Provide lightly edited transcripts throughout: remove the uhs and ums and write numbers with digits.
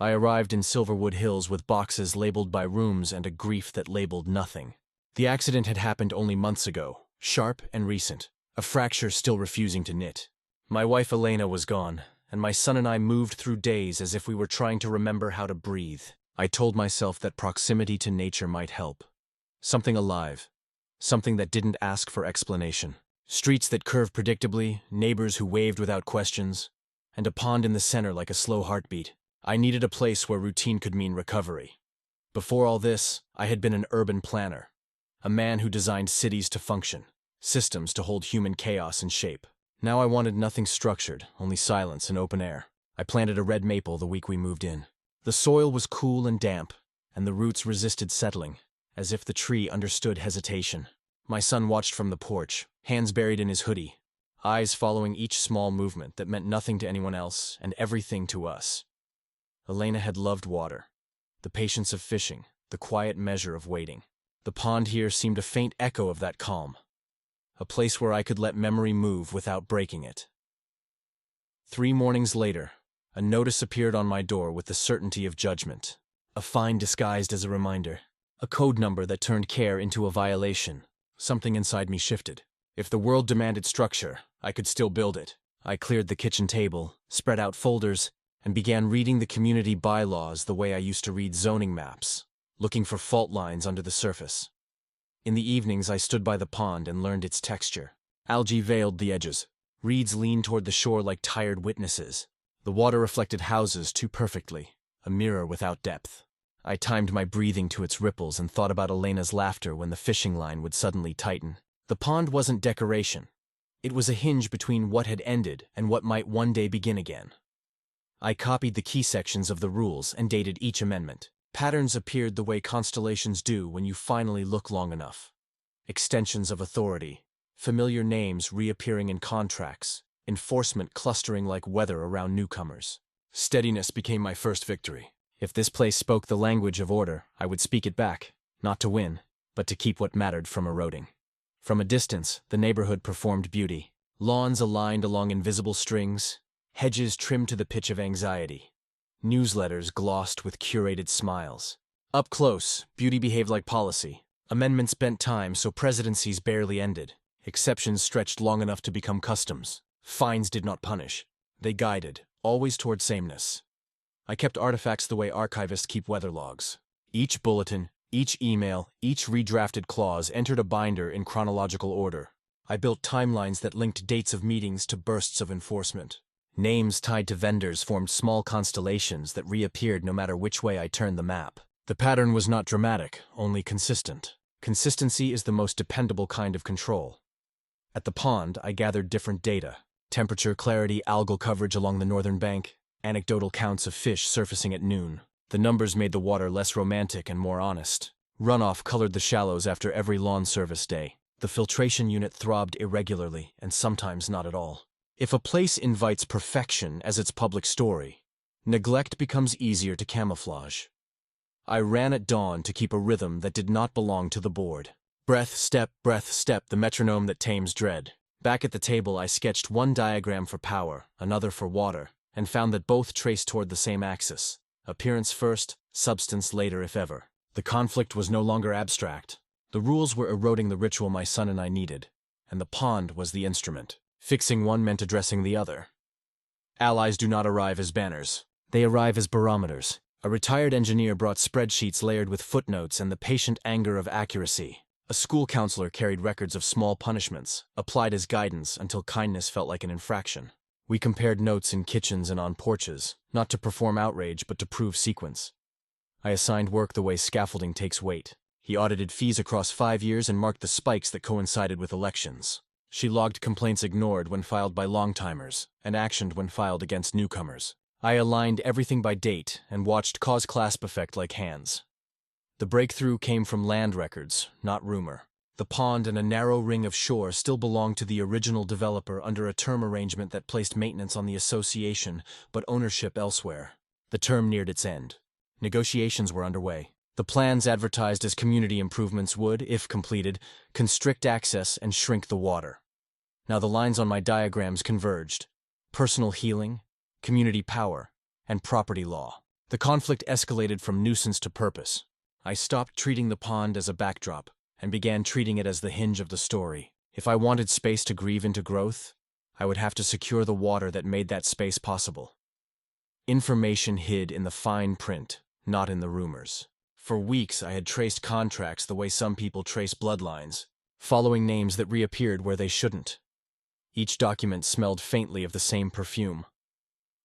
I arrived in Silverwood Hills with boxes labeled by rooms and a grief that labeled nothing. The accident had happened only months ago, sharp and recent, a fracture still refusing to knit. My wife Elena was gone, and my son and I moved through days as if we were trying to remember how to breathe. I told myself that proximity to nature might help. Something alive. Something that didn't ask for explanation. Streets that curved predictably, neighbors who waved without questions, and a pond in the center like a slow heartbeat. I needed a place where routine could mean recovery. Before all this, I had been an urban planner. A man who designed cities to function, systems to hold human chaos in shape. Now I wanted nothing structured, only silence and open air. I planted a red maple the week we moved in. The soil was cool and damp, and the roots resisted settling, as if the tree understood hesitation. My son watched from the porch, hands buried in his hoodie, eyes following each small movement that meant nothing to anyone else and everything to us. Elena had loved water, the patience of fishing, the quiet measure of waiting. The pond here seemed a faint echo of that calm, a place where I could let memory move without breaking it. 3 mornings later, a notice appeared on my door with the certainty of judgment, a fine disguised as a reminder, a code number that turned care into a violation. Something inside me shifted. If the world demanded structure, I could still build it. I cleared the kitchen table, spread out folders, and began reading the community bylaws the way I used to read zoning maps, looking for fault lines under the surface. In the evenings, I stood by the pond and learned its texture. Algae veiled the edges. Reeds leaned toward the shore like tired witnesses. The water reflected houses too perfectly, a mirror without depth. I timed my breathing to its ripples and thought about Elena's laughter when the fishing line would suddenly tighten. The pond wasn't decoration. It was a hinge between what had ended and what might one day begin again. I copied the key sections of the rules and dated each amendment. Patterns appeared the way constellations do when you finally look long enough. Extensions of authority, familiar names reappearing in contracts, enforcement clustering like weather around newcomers. Steadiness became my first victory. If this place spoke the language of order, I would speak it back, not to win, but to keep what mattered from eroding. From a distance, the neighborhood performed beauty. Lawns aligned along invisible strings, hedges trimmed to the pitch of anxiety. Newsletters glossed with curated smiles. Up close, beauty behaved like policy. Amendments bent time so presidencies barely ended. Exceptions stretched long enough to become customs. Fines did not punish. They guided, always toward sameness. I kept artifacts the way archivists keep weather logs. Each bulletin, each email, each redrafted clause entered a binder in chronological order. I built timelines that linked dates of meetings to bursts of enforcement. Names tied to vendors formed small constellations that reappeared no matter which way I turned the map. The pattern was not dramatic, only consistent. Consistency is the most dependable kind of control. At the pond, I gathered different data. Temperature, clarity, algal coverage along the northern bank, anecdotal counts of fish surfacing at noon. The numbers made the water less romantic and more honest. Runoff colored the shallows after every lawn service day. The filtration unit throbbed irregularly and sometimes not at all. If a place invites perfection as its public story, neglect becomes easier to camouflage. I ran at dawn to keep a rhythm that did not belong to the board. Breath, step, the metronome that tames dread. Back at the table, I sketched one diagram for power, another for water, and found that both traced toward the same axis. Appearance first, substance later if ever. The conflict was no longer abstract. The rules were eroding the ritual my son and I needed, and the pond was the instrument. Fixing one meant addressing the other. Allies do not arrive as banners. They arrive as barometers. A retired engineer brought spreadsheets layered with footnotes and the patient anger of accuracy. A school counselor carried records of small punishments, applied as guidance until kindness felt like an infraction. We compared notes in kitchens and on porches, not to perform outrage but to prove sequence. I assigned work the way scaffolding takes weight. He audited fees across 5 years and marked the spikes that coincided with elections. She logged complaints ignored when filed by long-timers and actioned when filed against newcomers. I aligned everything by date and watched cause-clasp effect like hands. The breakthrough came from land records, not rumor. The pond and a narrow ring of shore still belonged to the original developer under a term arrangement that placed maintenance on the association, but ownership elsewhere. The term neared its end. Negotiations were underway. The plans advertised as community improvements would, if completed, constrict access and shrink the water. Now the lines on my diagrams converged. Personal healing, community power, and property law. The conflict escalated from nuisance to purpose. I stopped treating the pond as a backdrop and began treating it as the hinge of the story. If I wanted space to grieve into growth, I would have to secure the water that made that space possible. Information hid in the fine print, not in the rumors. For weeks, I had traced contracts the way some people trace bloodlines, following names that reappeared where they shouldn't. Each document smelled faintly of the same perfume.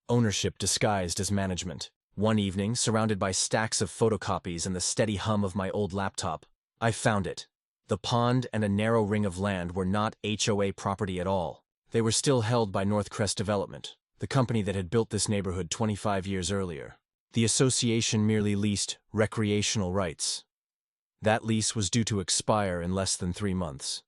Ownership disguised as management. One evening, surrounded by stacks of photocopies and the steady hum of my old laptop, I found it. The pond and a narrow ring of land were not HOA property at all. They were still held by Northcrest Development, the company that had built this neighborhood 25 years earlier. The association merely leased recreational rights. That lease was due to expire in less than 3 months.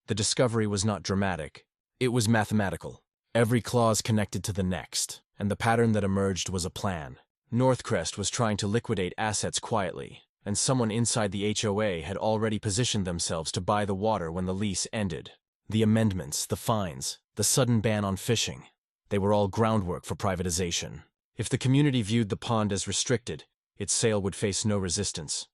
The discovery was not dramatic. It was mathematical. Every clause connected to the next, and the pattern that emerged was a plan. Northcrest was trying to liquidate assets quietly, and someone inside the HOA had already positioned themselves to buy the water when the lease ended. The amendments, the fines, the sudden ban on fishing, they were all groundwork for privatization. If the community viewed the pond as restricted, its sale would face no resistance.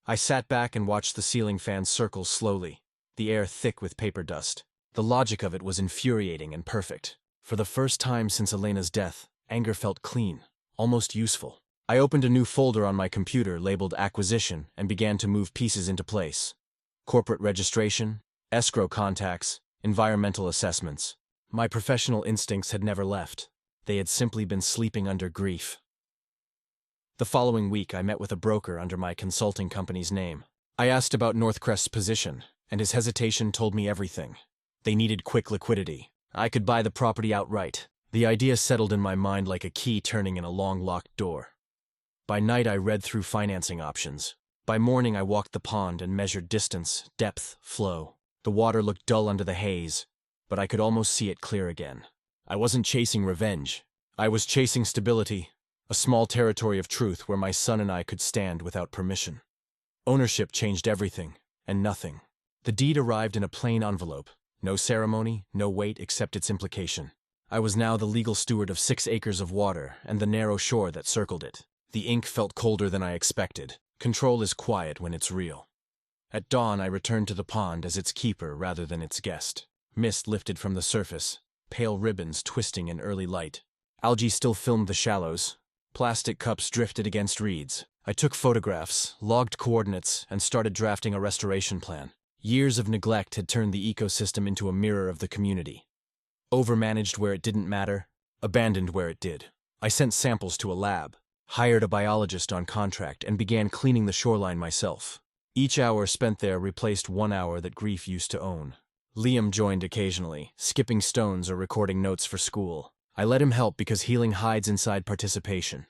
I sat back and watched the ceiling fan circle slowly, the air thick with paper dust. The logic of it was infuriating and perfect. For the first time since Elena's death, anger felt clean, almost useful. I opened a new folder on my computer labeled Acquisition and began to move pieces into place. Corporate registration, escrow contacts, environmental assessments. My professional instincts had never left. They had simply been sleeping under grief. The following week, I met with a broker under my consulting company's name. I asked about Northcrest's position, and his hesitation told me everything. They needed quick liquidity. I could buy the property outright. The idea settled in my mind like a key turning in a long locked door. By night, I read through financing options. By morning, I walked the pond and measured distance, depth, flow. The water looked dull under the haze, but I could almost see it clear again. I wasn't chasing revenge. I was chasing stability, a small territory of truth where my son and I could stand without permission. Ownership changed everything, and nothing. The deed arrived in a plain envelope. No ceremony, no weight except its implication. I was now the legal steward of 6 acres of water and the narrow shore that circled it. The ink felt colder than I expected. Control is quiet when it's real. At dawn, I returned to the pond as its keeper rather than its guest. Mist lifted from the surface, pale ribbons twisting in early light. Algae still filmed the shallows. Plastic cups drifted against reeds. I took photographs, logged coordinates, and started drafting a restoration plan. Years of neglect had turned the ecosystem into a mirror of the community. Overmanaged where it didn't matter, abandoned where it did. I sent samples to a lab, hired a biologist on contract, and began cleaning the shoreline myself. Each hour spent there replaced 1 hour that grief used to own. Liam joined occasionally, skipping stones or recording notes for school. I let him help because healing hides inside participation.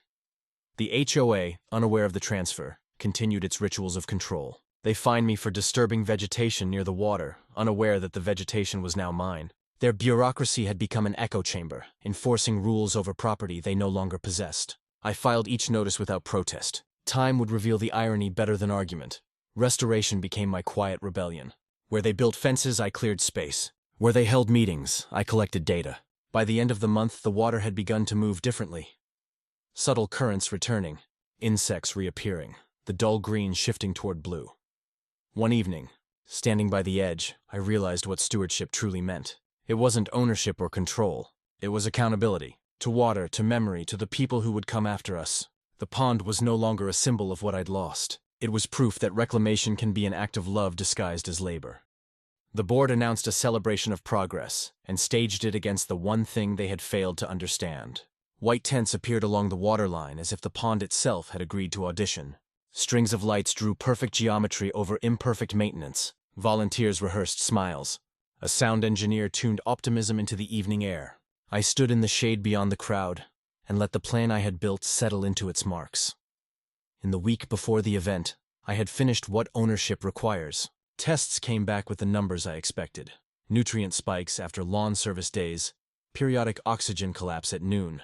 The HOA, unaware of the transfer, continued its rituals of control. They fined me for disturbing vegetation near the water, unaware that the vegetation was now mine. Their bureaucracy had become an echo chamber, enforcing rules over property they no longer possessed. I filed each notice without protest. Time would reveal the irony better than argument. Restoration became my quiet rebellion. Where they built fences, I cleared space. Where they held meetings, I collected data. By the end of the month, the water had begun to move differently. Subtle currents returning, insects reappearing, the dull green shifting toward blue. One evening, standing by the edge, I realized what stewardship truly meant. It wasn't ownership or control. It was accountability. To water, to memory, to the people who would come after us. The pond was no longer a symbol of what I'd lost. It was proof that reclamation can be an act of love disguised as labor. The board announced a celebration of progress and staged it against the one thing they had failed to understand. White tents appeared along the waterline as if the pond itself had agreed to audition. Strings of lights drew perfect geometry over imperfect maintenance. Volunteers rehearsed smiles. A sound engineer tuned optimism into the evening air. I stood in the shade beyond the crowd and let the plan I had built settle into its marks. In the week before the event, I had finished what ownership requires. Tests came back with the numbers I expected. Nutrient spikes after lawn service days, periodic oxygen collapse at noon,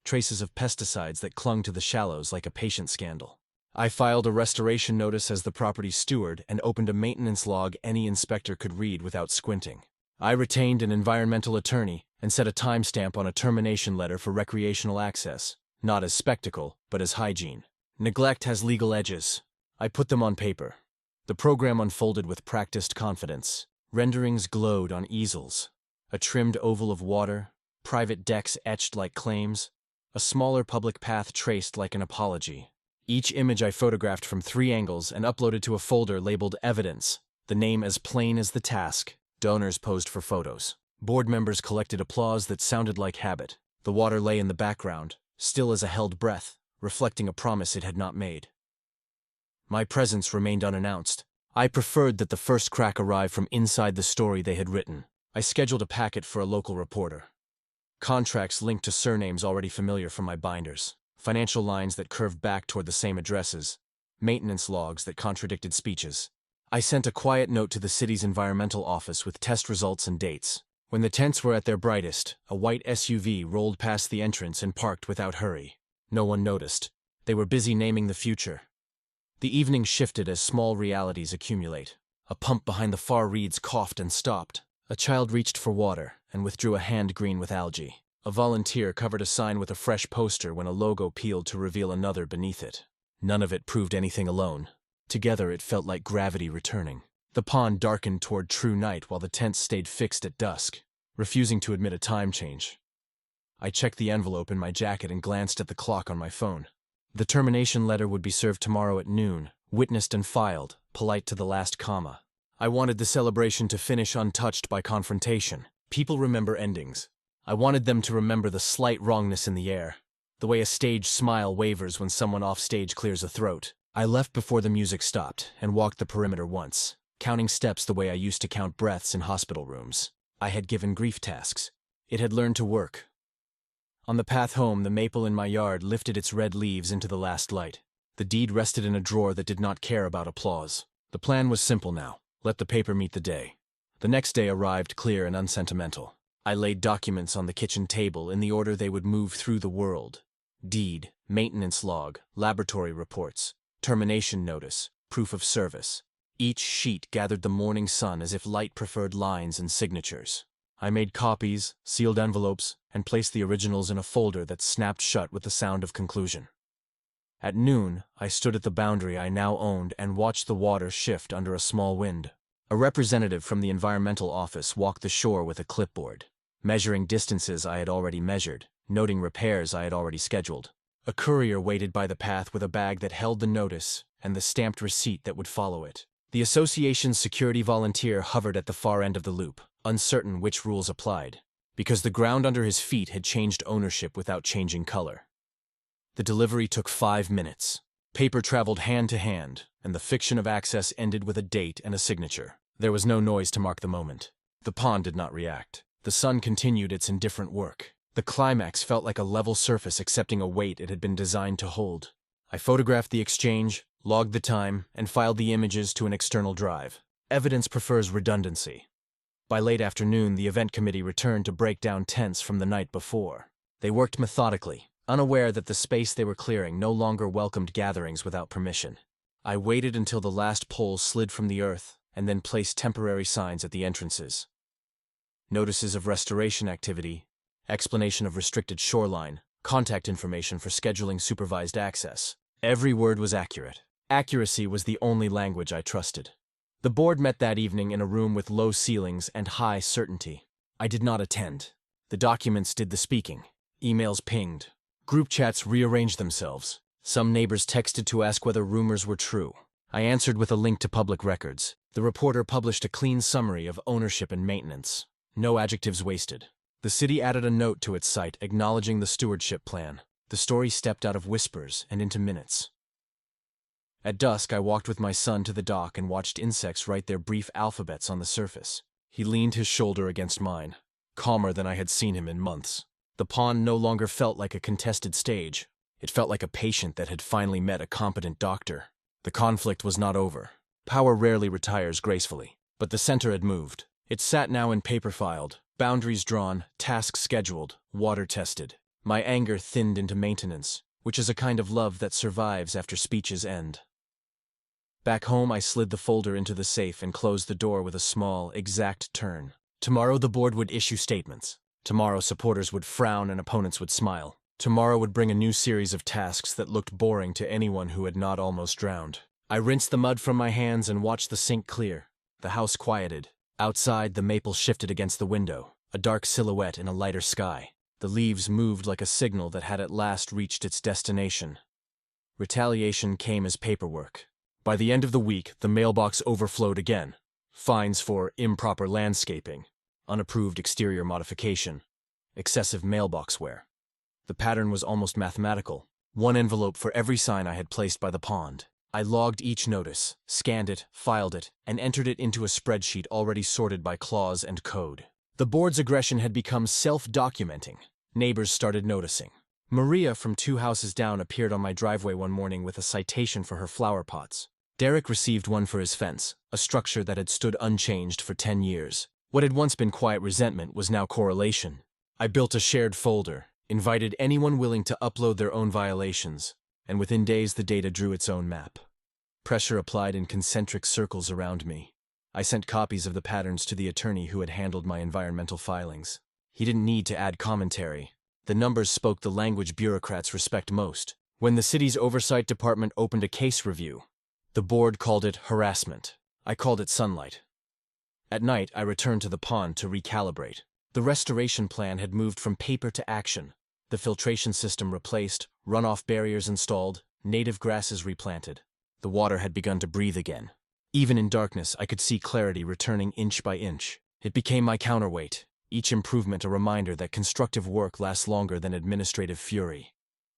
traces of pesticides that clung to the shallows like a patient scandal. I filed a restoration notice as the property's steward and opened a maintenance log any inspector could read without squinting. I retained an environmental attorney and set a timestamp on a termination letter for recreational access. not as spectacle, but as hygiene. Neglect has legal edges. I put them on paper. The program unfolded with practiced confidence. Renderings glowed on easels. A trimmed oval of water, private decks etched like claims, a smaller public path traced like an apology. Each image I photographed from 3 angles and uploaded to a folder labeled Evidence, the name as plain as the task. Donors posed for photos. Board members collected applause that sounded like habit. The water lay in the background, still as a held breath, reflecting a promise it had not made. My presence remained unannounced. I preferred that the first crack arrive from inside the story they had written. I scheduled a packet for a local reporter. Contracts linked to surnames already familiar from my binders. Financial lines that curved back toward the same addresses. Maintenance logs that contradicted speeches. I sent a quiet note to the city's environmental office with test results and dates. When the tents were at their brightest, a white SUV rolled past the entrance and parked without hurry. No one noticed. They were busy naming the future. The evening shifted as small realities accumulate. A pump behind the far reeds coughed and stopped. A child reached for water and withdrew a hand green with algae. A volunteer covered a sign with a fresh poster when a logo peeled to reveal another beneath it. None of it proved anything alone. Together it felt like gravity returning. The pond darkened toward true night while the tents stayed fixed at dusk, refusing to admit a time change. I checked the envelope in my jacket and glanced at the clock on my phone. The termination letter would be served tomorrow at noon, witnessed and filed, polite to the last comma. I wanted the celebration to finish untouched by confrontation. People remember endings. I wanted them to remember the slight wrongness in the air, the way a stage smile wavers when someone off stage clears a throat. I left before the music stopped and walked the perimeter once, counting steps the way I used to count breaths in hospital rooms. I had given grief tasks. It had learned to work. On the path home, the maple in my yard lifted its red leaves into the last light. The deed rested in a drawer that did not care about applause. The plan was simple now. Let the paper meet the day. The next day arrived clear and unsentimental. I laid documents on the kitchen table in the order they would move through the world. Deed, maintenance log, laboratory reports, termination notice, proof of service. Each sheet gathered the morning sun as if light preferred lines and signatures. I made copies, sealed envelopes, and placed the originals in a folder that snapped shut with the sound of conclusion. At noon, I stood at the boundary I now owned and watched the water shift under a small wind. A representative from the environmental office walked the shore with a clipboard, measuring distances I had already measured, noting repairs I had already scheduled. A courier waited by the path with a bag that held the notice and the stamped receipt that would follow it. The association's security volunteer hovered at the far end of the loop, uncertain which rules applied, because the ground under his feet had changed ownership without changing color. The delivery took 5 minutes. Paper traveled hand to hand, and the fiction of access ended with a date and a signature. There was no noise to mark the moment. The pond did not react. The sun continued its indifferent work. The climax felt like a level surface accepting a weight it had been designed to hold. I photographed the exchange, logged the time, and filed the images to an external drive. Evidence prefers redundancy. By late afternoon, the event committee returned to break down tents from the night before. They worked methodically, unaware that the space they were clearing no longer welcomed gatherings without permission. I waited until the last pole slid from the earth and then placed temporary signs at the entrances. Notices of restoration activity, explanation of restricted shoreline, contact information for scheduling supervised access. Every word was accurate. Accuracy was the only language I trusted. The board met that evening in a room with low ceilings and high certainty. I did not attend. The documents did the speaking. Emails pinged. Group chats rearranged themselves. Some neighbors texted to ask whether rumors were true. I answered with a link to public records. The reporter published a clean summary of ownership and maintenance. No adjectives wasted. The city added a note to its site acknowledging the stewardship plan. The story stepped out of whispers and into minutes. At dusk, I walked with my son to the dock and watched insects write their brief alphabets on the surface. He leaned his shoulder against mine, calmer than I had seen him in months. The pond no longer felt like a contested stage. It felt like a patient that had finally met a competent doctor. The conflict was not over. Power rarely retires gracefully, but the center had moved. It sat now in paper filed, boundaries drawn, tasks scheduled, water tested. My anger thinned into maintenance, which is a kind of love that survives after speeches end. Back home, I slid the folder into the safe and closed the door with a small, exact turn. Tomorrow the board would issue statements. Tomorrow supporters would frown and opponents would smile. Tomorrow would bring a new series of tasks that looked boring to anyone who had not almost drowned. I rinsed the mud from my hands and watched the sink clear. The house quieted. Outside, the maple shifted against the window, a dark silhouette in a lighter sky. The leaves moved like a signal that had at last reached its destination. Retaliation came as paperwork. By the end of the week, the mailbox overflowed again. Fines for improper landscaping, unapproved exterior modification, excessive mailbox wear. The pattern was almost mathematical. One envelope for every sign I had placed by the pond. I logged each notice, scanned it, filed it, and entered it into a spreadsheet already sorted by clause and code. The board's aggression had become self-documenting. Neighbors started noticing. Maria from 2 houses down appeared on my driveway one morning with a citation for her flower pots. Derek received one for his fence, a structure that had stood unchanged for 10 years. What had once been quiet resentment was now correlation. I built a shared folder, invited anyone willing to upload their own violations, and within days the data drew its own map. Pressure applied in concentric circles around me. I sent copies of the patterns to the attorney who had handled my environmental filings. He didn't need to add commentary. The numbers spoke the language bureaucrats respect most. When the city's oversight department opened a case review, the board called it harassment. I called it sunlight. At night, I returned to the pond to recalibrate. The restoration plan had moved from paper to action. The filtration system replaced, runoff barriers installed, native grasses replanted. The water had begun to breathe again. Even in darkness, I could see clarity returning inch by inch. It became my counterweight, each improvement a reminder that constructive work lasts longer than administrative fury.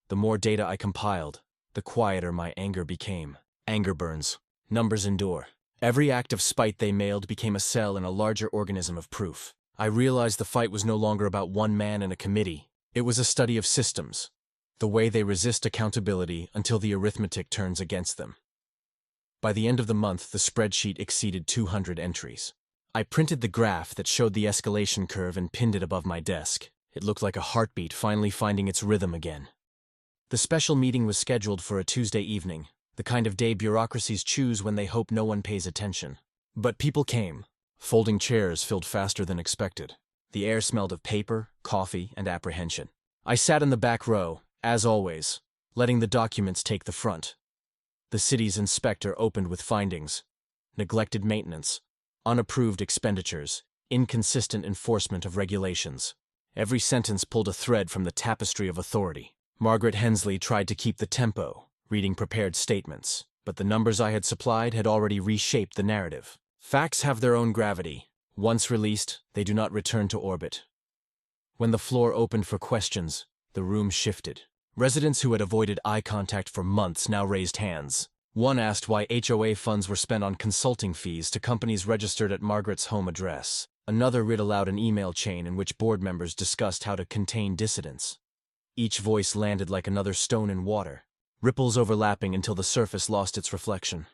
The more data I compiled, the quieter my anger became. Anger burns. Numbers endure. Every act of spite they mailed became a cell in a larger organism of proof. I realized the fight was no longer about one man and a committee. It was a study of systems, the way they resist accountability until the arithmetic turns against them. By the end of the month, the spreadsheet exceeded 200 entries. I printed the graph that showed the escalation curve and pinned it above my desk. It looked like a heartbeat finally finding its rhythm again. The special meeting was scheduled for a Tuesday evening, the kind of day bureaucracies choose when they hope no one pays attention. But people came. Folding chairs filled faster than expected. The air smelled of paper, coffee, and apprehension. I sat in the back row, as always, letting the documents take the front. The city's inspector opened with findings: neglected maintenance, unapproved expenditures, inconsistent enforcement of regulations. Every sentence pulled a thread from the tapestry of authority. Margaret Hensley tried to keep the tempo, reading prepared statements, but the numbers I had supplied had already reshaped the narrative. Facts have their own gravity. Once released, they do not return to orbit. When the floor opened for questions, the room shifted. Residents who had avoided eye contact for months now raised hands. One asked why HOA funds were spent on consulting fees to companies registered at Margaret's home address. Another read aloud an email chain in which board members discussed how to contain dissidents. Each voice landed like another stone in water, ripples overlapping until the surface lost its reflection.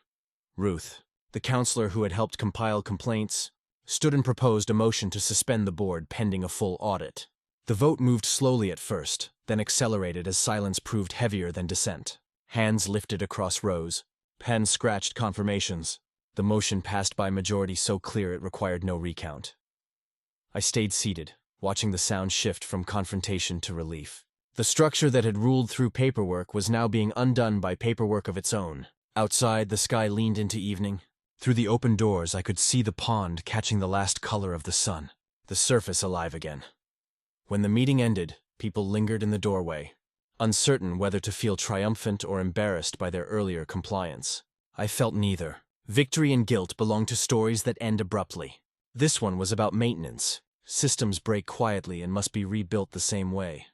Ruth, the counselor who had helped compile complaints, stood and proposed a motion to suspend the board pending a full audit. The vote moved slowly at first, then accelerated as silence proved heavier than dissent. Hands lifted across rows. Pens scratched confirmations. The motion passed by majority so clear it required no recount. I stayed seated, watching the sound shift from confrontation to relief. The structure that had ruled through paperwork was now being undone by paperwork of its own. Outside, the sky leaned into evening. Through the open doors, I could see the pond catching the last color of the sun, the surface alive again. When the meeting ended, people lingered in the doorway, uncertain whether to feel triumphant or embarrassed by their earlier compliance. I felt neither. Victory and guilt belong to stories that end abruptly. This one was about maintenance. Systems break quietly and must be rebuilt the same way.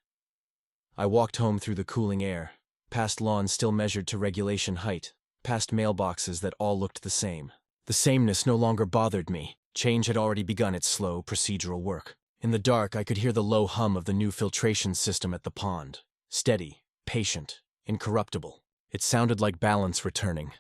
I walked home through the cooling air, past lawns still measured to regulation height, past mailboxes that all looked the same. The sameness no longer bothered me. Change had already begun its slow, procedural work. In the dark, I could hear the low hum of the new filtration system at the pond. Steady, patient, incorruptible. It sounded like balance returning.